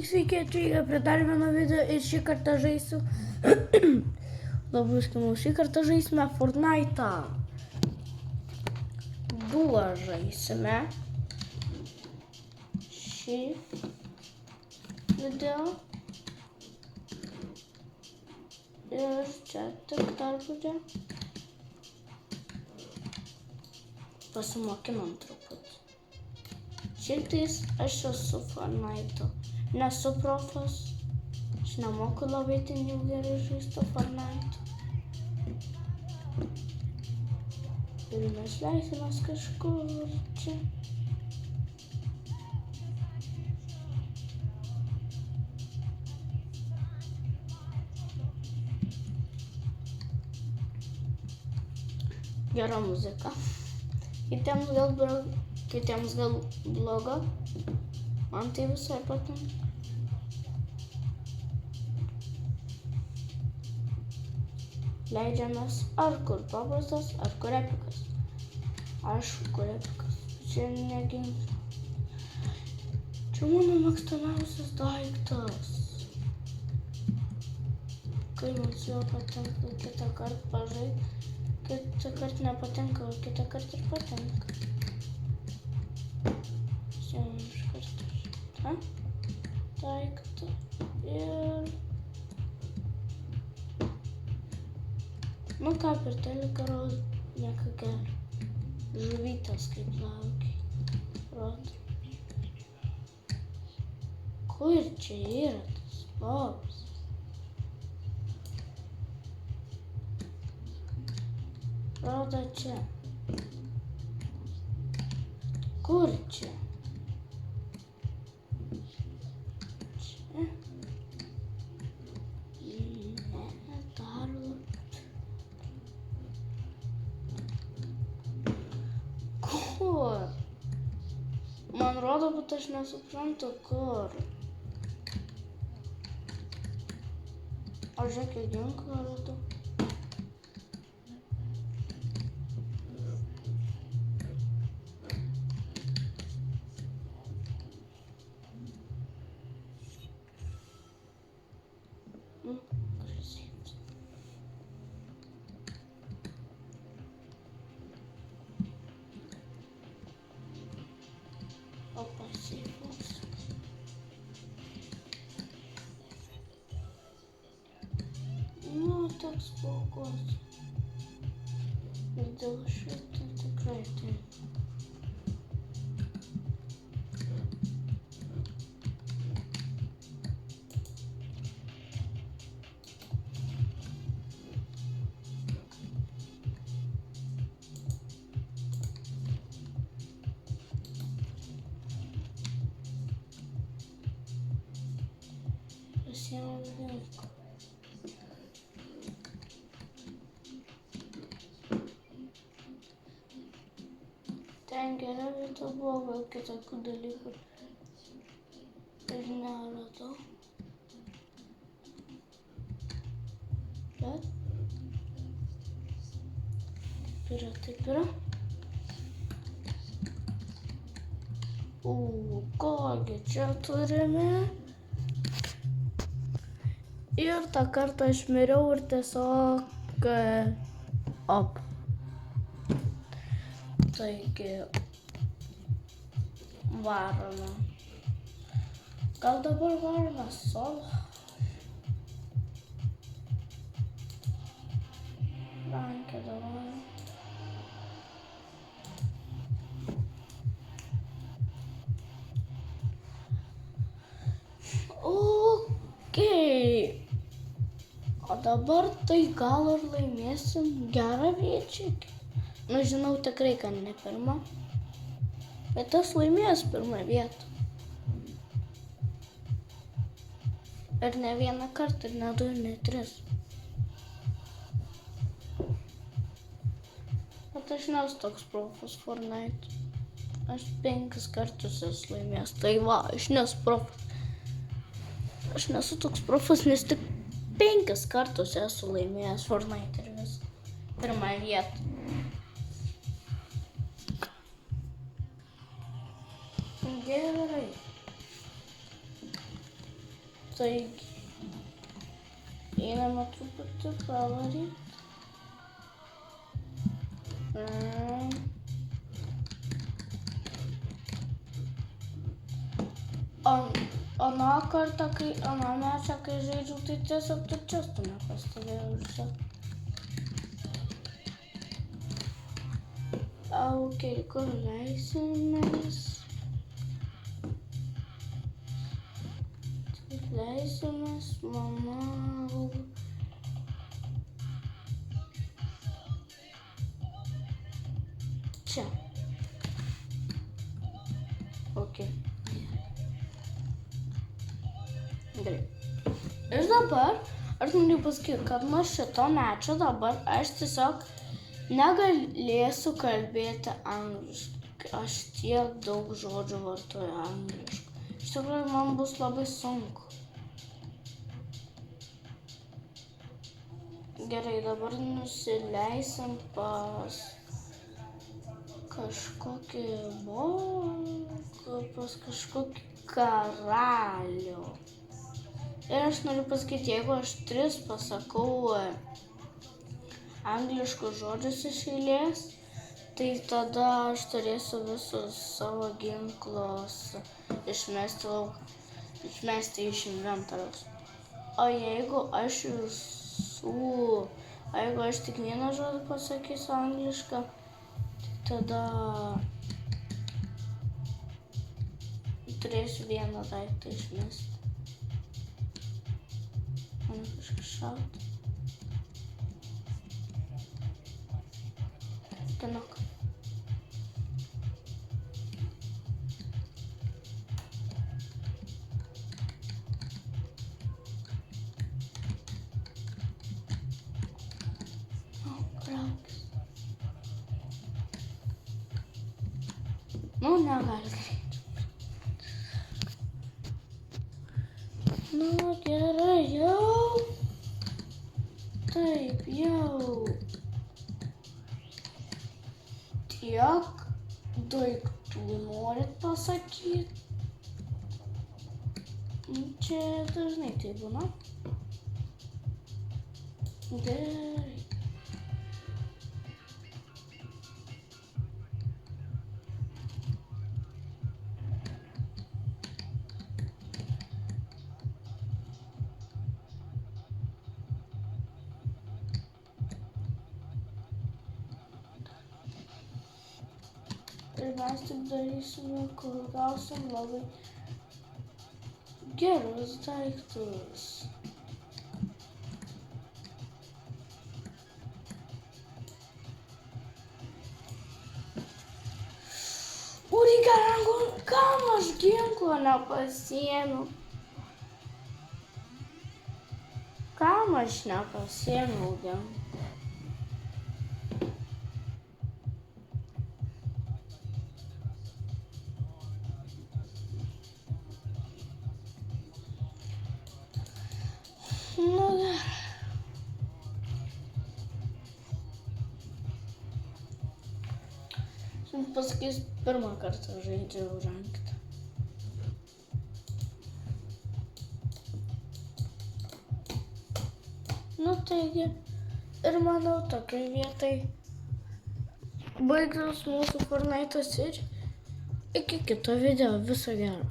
Sveiki atvykę prie dar vieno video ir šį kartą žaisiu. Labai skanu, šį kartą žaisime Fortnite'ą. Duo žaisime šį video. Ir čia tik tarputį. Pasimokinam truputį. Šiaip tais aš esu Fortnite'o. Nesu profas. Aš nemoku labai ten jau gerai žaisti Fortnite'o. Ir mes leisimės kažkur čia. Gera muzika. Kitiems gal bloga. Man tai visai patinka. Leidžiamės ar kur paprastas, ar kur epikas. Aišku, kur epikas. Čia neginsiu. Čia mano mėgstamiausias daiktas. Kai mums jo patinka, kitą kartą pažaisti. Kitą kartą nepatinka, o kitą kartą ir patinka. Siūlom iš karto šitą daiktą ir... Nu ką, per teliką rodo, nieko gero. Žuvytės kaip laukiai. Rodo. Kur čia yra tas lobis? Rodo čia. Kur čia? Čia? Ne, dar labiau. Kur? Man rodo, bet aš nesuprantu, kur. Aš žiūrėk, ginklą radau. Красивец. Опа, сейфус. Nu, toks spaugus. Ir dėl šito tikrai taip. Pasiėmėm ginklą. Ten gera vieta buvo, gal kitokių dalykų ir neradau. Bet taip yra. Kogi čia turime? Ir tą kartą aš miriau ir tiesiog op. Taigi varome. Gal dabar varome solo? Rankė davai. Okei. O dabar tai gal ir laimėsim gerą viečiakį. Nu, žinau tikrai, kad ne pirma. Bet aš laimėjęs pirmą vietą. Ir ne vieną kartą, ir ne du, ir ne tris. Bet aš nesu toks profas Fortnite. Aš 5 kartus esu laimėjęs. Tai va, aš nesu profas. Aš nesu toks profas, nes tik 5 kartus esu laimėjęs Fortnite ir viską. Pirmą vietą. Gerai. Taigi, einame truputį pravaryti. Aną mečą, kai žaidžiau, tai tiesiog tu čestų nepastebėjau visą. Ok, kur leisimės? Leisimės, manau. Čia. Ok. Gerai. Ir dabar aš noriu pasakyti, kad nuo šito mečo dabar aš tiesiog negalėsiu kalbėti angliškai. Aš tiek daug žodžių vartoju angliškai. Iš tikrųjų, man bus labai sunku. Gerai, dabar nusileisim pas kažkokį pas kažkokį karalių. Ir aš noriu pasakyti, jeigu aš 3 pasakau angliškus žodžius iš eilės, tai tada aš turėsiu visus savo ginklus išmesti iš inventoriaus. O jeigu aš tik vieną žodį pasakysiu anglišką, tai tada turėsiu vieną daiktą išmesti. Man kažkas šauti. Tenok. Kraukis. Nu, negali greit. Nu, gerai, jau. Taip, jau. Tiek daiktų norit pasakyti? Čia dažnai tai būna. Gerai. Ir mes tik darysime, kur gausim labai gerus daiktus. Urigarangu, kam aš ginklo nepasiėmiau? Kam aš nepasiėmiau ginklo? Nu, gerai. Jums pasakys, pirmą kartą žaidžiau ranked. Nu, taigi, ir manau, tokiai vietai baigtas mūsų Fortnite'as ir iki kito video. Viso gero.